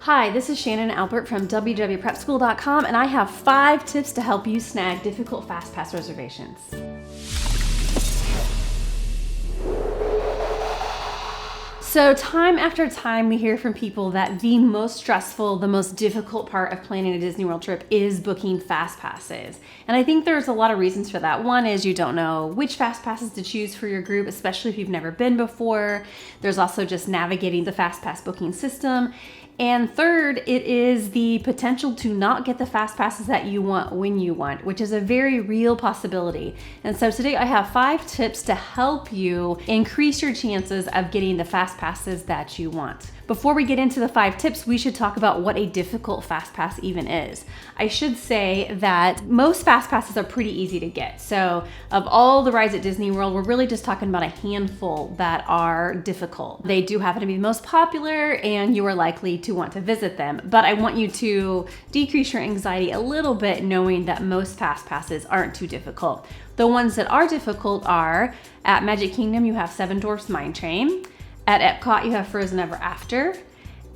Hi, this is Shannon Albert from www.prepschool.com, and I have 5 tips to help you snag difficult FastPass reservations. So time after time we hear from people that the most stressful, the most difficult part of planning a Disney World trip is booking FastPasses. And I think there's a lot of reasons for that. One is you don't know which FastPasses to choose for your group, especially if you've never been before. There's also just navigating the FastPass booking system. And third, it is the potential to not get the FastPasses that you want when you want, which is a very real possibility. And so today I have 5 tips to help you increase your chances of getting the FastPasses that you want. Before we get into the 5 tips, we should talk about what a difficult FastPass even is. I should say that most FastPasses are pretty easy to get. So of all the rides at Disney World, we're really just talking about a handful that are difficult. They do happen to be the most popular and you are likely to want to visit them. But I want you to decrease your anxiety a little bit knowing that most FastPasses aren't too difficult. The ones that are difficult are at Magic Kingdom, you have Seven Dwarfs Mine Train. At Epcot, you have Frozen Ever After.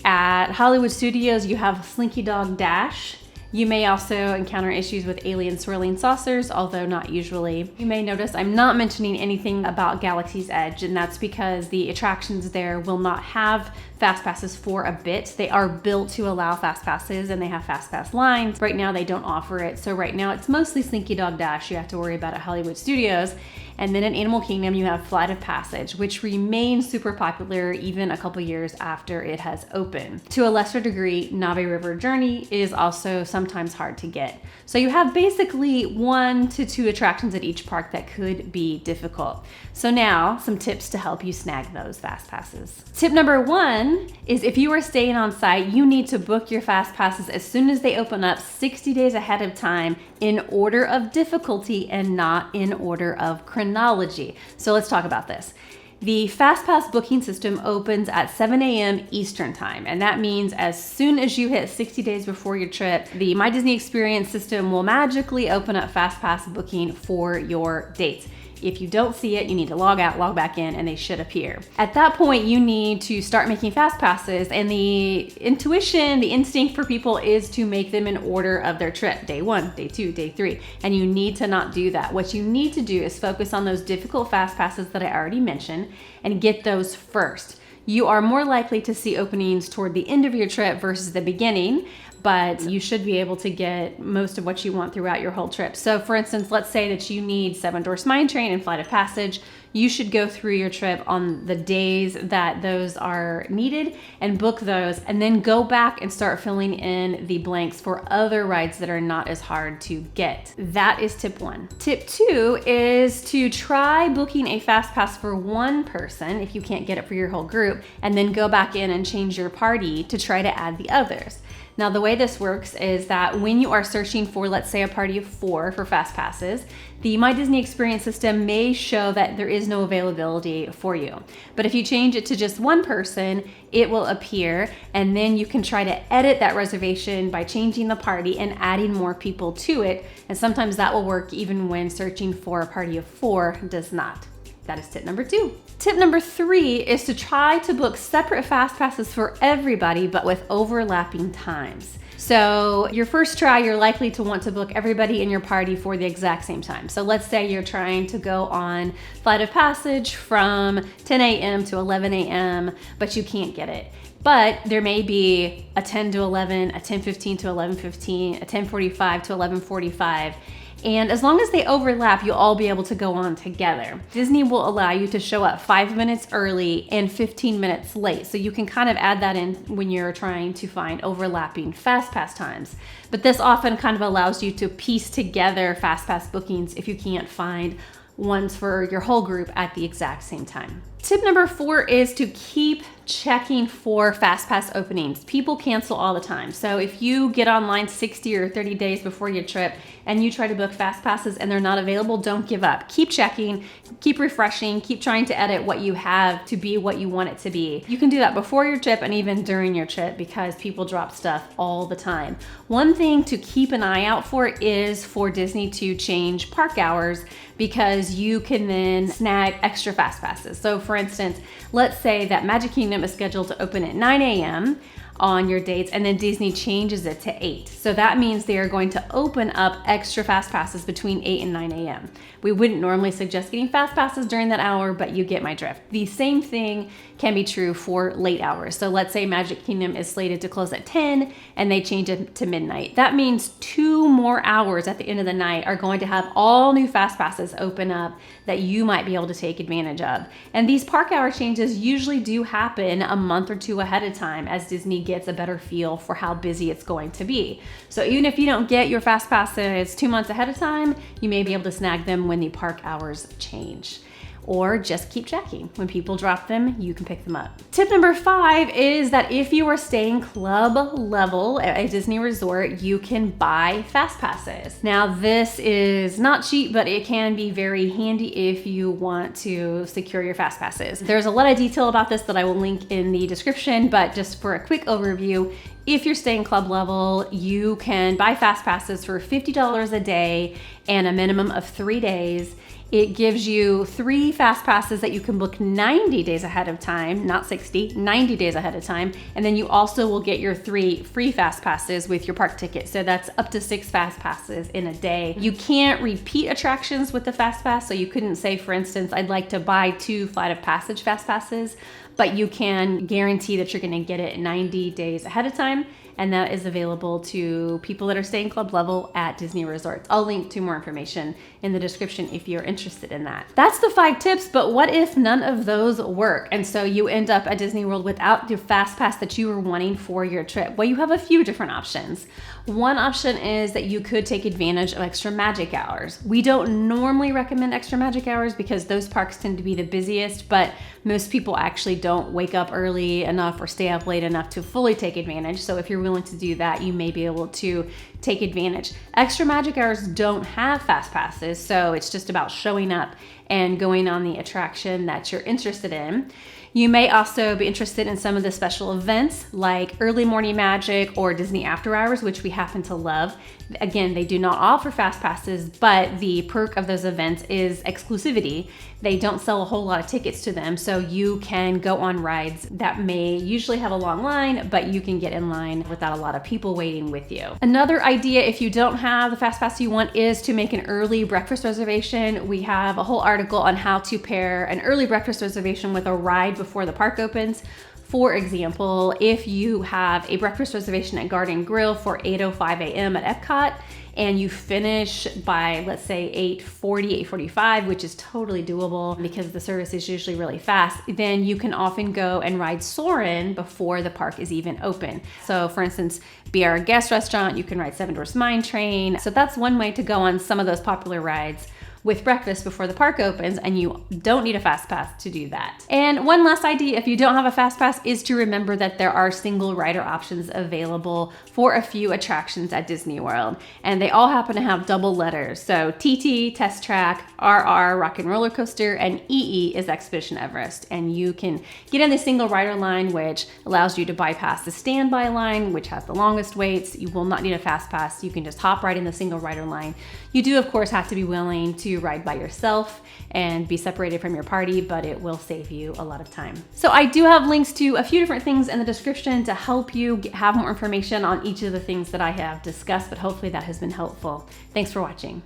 At Hollywood Studios, you have Slinky Dog Dash. You may also encounter issues with alien swirling saucers, although not usually. You may notice I'm not mentioning anything about Galaxy's Edge, and that's because the attractions there will not have FastPasses for a bit. They are built to allow FastPasses, and they have FastPass lines. Right now, they don't offer it, so right now it's mostly Slinky Dog Dash you have to worry about at Hollywood Studios. And then in Animal Kingdom, you have Flight of Passage, which remains super popular even a couple years after it has opened. To a lesser degree, Navi River Journey is also sometimes hard to get. So you have basically 1 to 2 attractions at each park that could be difficult. So now, some tips to help you snag those FastPasses. Tip number 1 is if you are staying on site, you need to book your FastPasses as soon as they open up 60 days ahead of time in order of difficulty and not in order of chronology. So let's talk about this. The FastPass booking system opens at 7 a.m. Eastern time, and that means as soon as you hit 60 days before your trip, the My Disney Experience system will magically open up FastPass booking for your dates. If you don't see it, you need to log out, log back in, and they should appear. At that point, you need to start making FastPasses, and the intuition, the instinct for people is to make them in order of their trip. Day 1, day 2, day 3, and you need to not do that. What you need to do is focus on those difficult FastPasses that I already mentioned and get those first. You are more likely to see openings toward the end of your trip versus the beginning, but you should be able to get most of what you want throughout your whole trip. So for instance, let's say that you need Seven Dwarfs Mine Train and Flight of Passage. You should go through your trip on the days that those are needed and book those, and then go back and start filling in the blanks for other rides that are not as hard to get. That is tip 1. Tip 2 is to try booking a FastPass for 1 person if you can't get it for your whole group, and then go back in and change your party to try to add the others. Now, the way this works is that when you are searching for, let's say, a party of 4 for FastPasses, the My Disney Experience system may show that there is no availability for you. But if you change it to just 1 person, it will appear, and then you can try to edit that reservation by changing the party and adding more people to it. And sometimes that will work even when searching for a party of 4 does not. That is tip number 2. Tip number 3 is to try to book separate FastPasses for everybody, but with overlapping times. So your first try, you're likely to want to book everybody in your party for the exact same time. So let's say you're trying to go on Flight of Passage from 10 a.m. to 11 a.m., but you can't get it. But there may be a 10 to 11, a 10:15 to 11:15, a 10:45 to 11:45. And as long as they overlap, you'll all be able to go on together. Disney will allow you to show up 5 minutes early and 15 minutes late. So you can kind of add that in when you're trying to find overlapping FastPass times. But this often kind of allows you to piece together FastPass bookings if you can't find ones for your whole group at the exact same time. Tip number 4 is to keep checking for FastPass openings. People cancel all the time. So if you get online 60 or 30 days before your trip and you try to book FastPasses and they're not available, don't give up. Keep checking, keep refreshing, keep trying to edit what you have to be what you want it to be. You can do that before your trip and even during your trip because people drop stuff all the time. One thing to keep an eye out for is for Disney to change park hours because you can then snag extra FastPasses. So for instance, let's say that Magic Kingdom is scheduled to open at 9 a.m. on your dates, and then Disney changes it to 8. So that means they are going to open up extra FastPasses between 8 and 9 a.m. We wouldn't normally suggest getting FastPasses during that hour, but you get my drift. The same thing can be true for late hours. So let's say Magic Kingdom is slated to close at 10 and they change it to midnight. That means 2 more hours at the end of the night are going to have all new FastPasses open up that you might be able to take advantage of. And these park hour changes usually do happen a month or 2 ahead of time as Disney gets a better feel for how busy it's going to be. So even if you don't get your FastPasses 2 months ahead of time, you may be able to snag them when the park hours change. Or just keep checking. When people drop them, you can pick them up. Tip number 5 is that if you are staying club level at a Disney resort, you can buy FastPasses. Now, this is not cheap, but it can be very handy if you want to secure your FastPasses. There's a lot of detail about this that I will link in the description, but just for a quick overview, if you're staying club level, you can buy FastPasses for $50 a day and a minimum of 3 days. It gives you 3 FastPasses that you can book 90 days ahead of time, not 60, 90 days ahead of time. And then you also will get your 3 free FastPasses with your park ticket. So that's up to 6 FastPasses in a day. You can't repeat attractions with the FastPass. So you couldn't say, for instance, I'd like to buy 2 Flight of Passage FastPasses, but you can guarantee that you're gonna get it 90 days ahead of time. And that is available to people that are staying club level at Disney resorts. I'll link to more information in the description if you're interested in that. That's the 5 tips, but what if none of those work? And so you end up at Disney World without the FastPass that you were wanting for your trip. Well, you have a few different options. One option is that you could take advantage of extra magic hours. We don't normally recommend extra magic hours because those parks tend to be the busiest, but most people actually don't wake up early enough or stay up late enough to fully take advantage. So if you're willing to do that, you may be able to take advantage. Extra magic hours don't have FastPasses, so it's just about showing up and going on the attraction that you're interested in. You may also be interested in some of the special events like Early Morning Magic or Disney After Hours, which we happen to love. Again, they do not offer FastPasses, but the perk of those events is exclusivity. They don't sell a whole lot of tickets to them, so you can go on rides that may usually have a long line, but you can get in line without a lot of people waiting with you. Another idea, if you don't have the FastPass you want, is to make an early breakfast reservation. We have a whole article on how to pair an early breakfast reservation with a ride before the park opens. For example, if you have a breakfast reservation at Garden Grill for 8:05 a.m. at Epcot and you finish by, let's say, 8:40, 8:45, which is totally doable because the service is usually really fast, then you can often go and ride Soarin' before the park is even open. So for instance, Be Our Guest Restaurant, you can ride Seven Dwarfs Mine Train. So that's one way to go on some of those popular rides with breakfast before the park opens, and you don't need a FastPass to do that. And one last idea, if you don't have a FastPass, is to remember that there are single rider options available for a few attractions at Disney World, and they all happen to have double letters. So TT, Test Track, RR, Rock and Roller Coaster, and EE is Expedition Everest. And you can get in the single rider line, which allows you to bypass the standby line, which has the longest waits. You will not need a FastPass. You can just hop right in the single rider line. You do, of course, have to be willing to ride by yourself and be separated from your party, but it will save you a lot of time. So I do have links to a few different things in the description to help you have more information on each of the things that I have discussed, but hopefully that has been helpful. Thanks for watching.